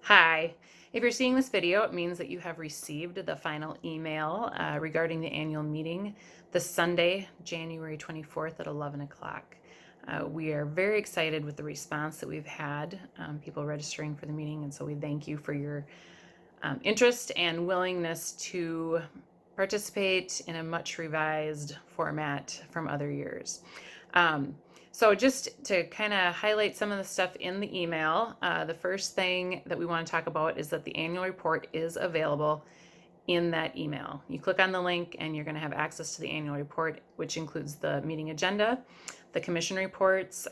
Hi. If you're seeing this video, it means that you have received the final email regarding the annual meeting this Sunday, January 24th at 11 o'clock. We are very excited with the response that we've had, people registering for the meeting, and so we thank you for your interest and willingness to participate in a much revised format from other years. So just to kind of highlight some of the stuff in the email, the first thing that we want to talk about is that the annual report is available in that email. You click on the link and you're going to have access to the annual report, which includes the meeting agenda, the commission reports,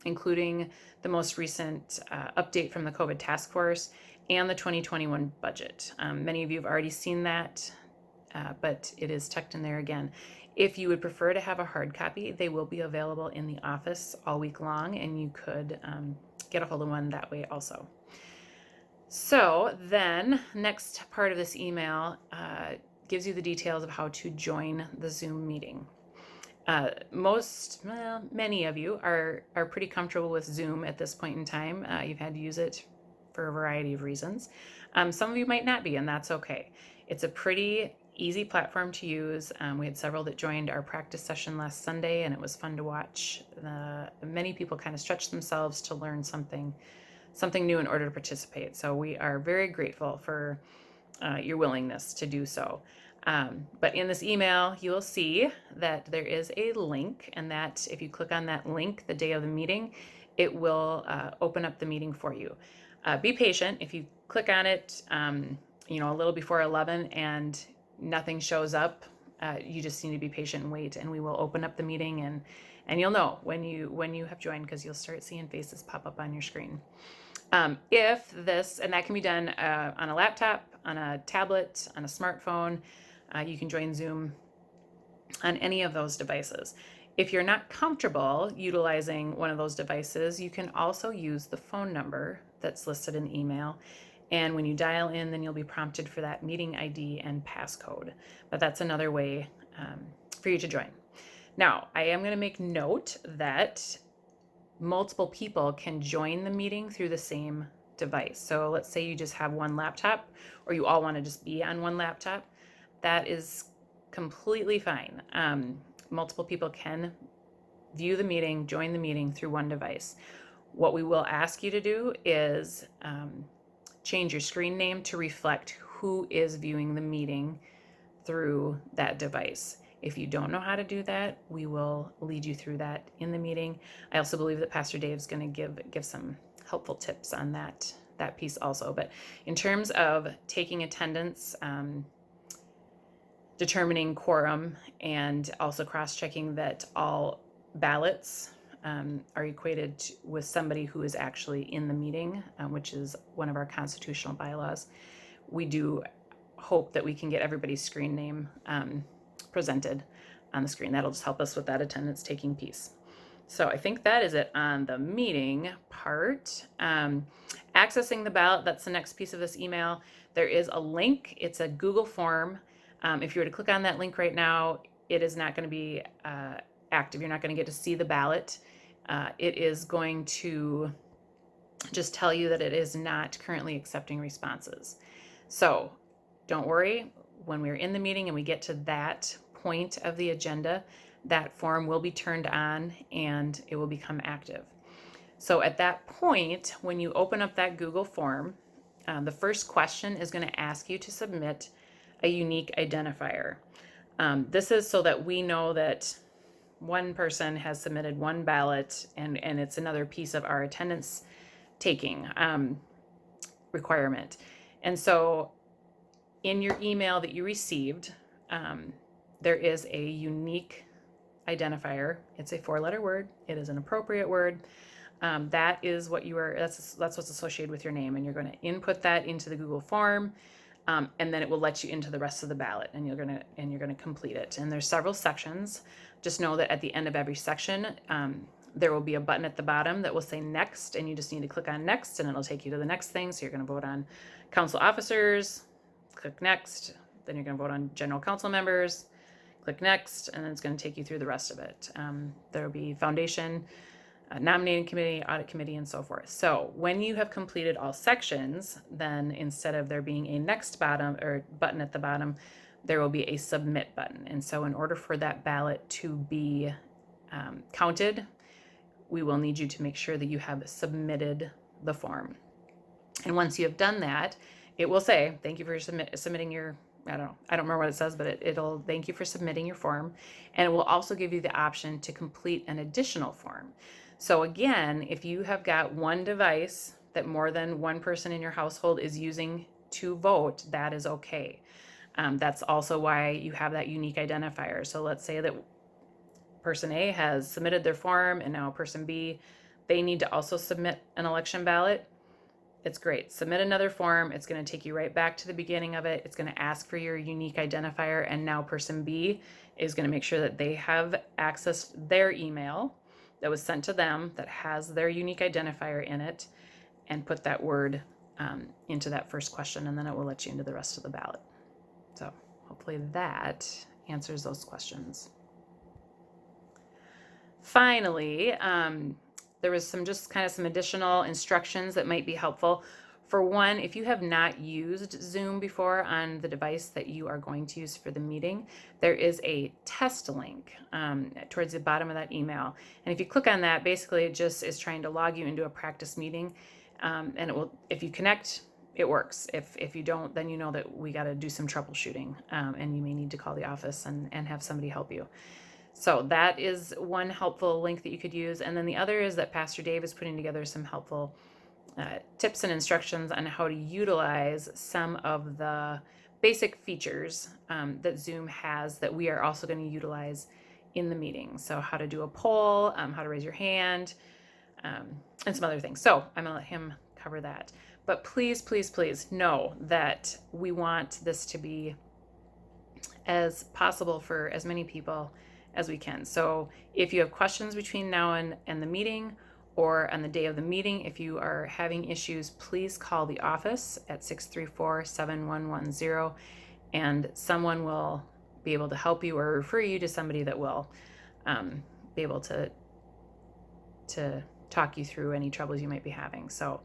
including the most recent update from the COVID task force, and the 2021 budget. Many of you have already seen that, but it is tucked in there again. If you would prefer to have a hard copy, they will be available in the office all week long, and you could get a hold of one that way also. So then, next part of this email gives you the details of how to join the Zoom meeting. Many of you are pretty comfortable with Zoom at this point in time. You've had to use it for a variety of reasons. Some of you might not be, and that's okay. It's a pretty easy platform to use. We had several that joined our practice session last Sunday, and it was fun to watch. Many people kind of stretched themselves to learn something new in order to participate. So we are very grateful for your willingness to do so. But in this email, you will see that there is a link, and that if you click on that link the day of the meeting, it will open up the meeting for you. Be patient. If you click on it, a little before 11 and nothing shows up, you just need to be patient and wait, and we will open up the meeting, and you'll know when you have joined, because you'll start seeing faces pop up on your screen. And that can be done on a laptop, on a tablet, on a smartphone. You can join Zoom on any of those devices. If you're not comfortable utilizing one of those devices, you can also use the phone number that's listed in the email. And when you dial in, then you'll be prompted for that meeting ID and passcode. But that's another way for you to join. Now, I am going to make note that multiple people can join the meeting through the same device. So let's say you just have one laptop, or you all want to just be on one laptop. That is completely fine. Multiple people can view the meeting, join the meeting through one device. What we will ask you to do is change your screen name to reflect who is viewing the meeting through that device. If you don't know how to do that, we will lead you through that in the meeting. I also believe that Pastor Dave's going to give some helpful tips on that piece also. But in terms of taking attendance, determining quorum, and also cross-checking that all ballots are equated with somebody who is actually in the meeting, which is one of our constitutional bylaws. We do hope that we can get everybody's screen name presented on the screen. That'll just help us with that attendance taking piece. So I think that is it on the meeting part. Accessing the ballot, that's the next piece of this email. There is a link. It's a Google form. If you were to click on that link right now, it is not going to be active. You're not going to get to see the ballot. It is going to just tell you that it is not currently accepting responses. So don't worry. When we're in the meeting and we get to that point of the agenda, that form will be turned on and it will become active. So at that point, when you open up that Google form, the first question is going to ask you to submit a unique identifier. This is so that we know that one person has submitted one ballot, and it's another piece of our attendance taking requirement. And so in your email that you received, there is a unique identifier. It's a 4-letter word. It is an appropriate word. That is what that's what's associated with your name, and you're going to input that into the Google form. And then it will let you into the rest of the ballot, and you're gonna complete it. And there's several sections. Just know that at the end of every section, there will be a button at the bottom that will say next, and you just need to click on next, and it'll take you to the next thing. So you're gonna vote on council officers, click next. Then you're gonna vote on general council members, click next, and then it's gonna take you through the rest of it. There will be foundation nominating committee, audit committee, and so forth. So when you have completed all sections, then instead of there being a next bottom or button at the bottom, there will be a submit button. And so in order for that ballot to be counted, we will need you to make sure that you have submitted the form. And once you have done that, it will say, thank you for submitting your, I don't remember what it says, but it'll thank you for submitting your form. And it will also give you the option to complete an additional form. So again, if you have got one device that more than one person in your household is using to vote, that is okay. That's also why you have that unique identifier. So let's say that person A has submitted their form and now person B, they need to also submit an election ballot. It's great. Submit another form. It's going to take you right back to the beginning of it. It's going to ask for your unique identifier. And now person B is going to make sure that they have accessed their email that was sent to them that has their unique identifier in it, and put that word into that first question, and then it will let you into the rest of the ballot. So hopefully that answers those questions. Finally, there was some additional instructions that might be helpful. For one, if you have not used Zoom before on the device that you are going to use for the meeting, there is a test link towards the bottom of that email. And if you click on that, basically it just is trying to log you into a practice meeting. And it will, if you connect, it works. If you don't, then you know that we got to do some troubleshooting, and you may need to call the office and have somebody help you. So that is one helpful link that you could use. And then the other is that Pastor Dave is putting together some helpful tips and instructions on how to utilize some of the basic features that Zoom has that we are also going to utilize in the meeting. So how to do a poll, how to raise your hand, and some other things. So I'm going to let him cover that. But please, please, please know that we want this to be as possible for as many people as we can. So if you have questions between now and the meeting, or on the day of the meeting, if you are having issues, please call the office at 634-7110, and someone will be able to help you or refer you to somebody that will be able to talk you through any troubles you might be having. So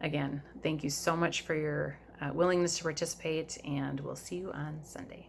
again, thank you so much for your willingness to participate, and we'll see you on Sunday.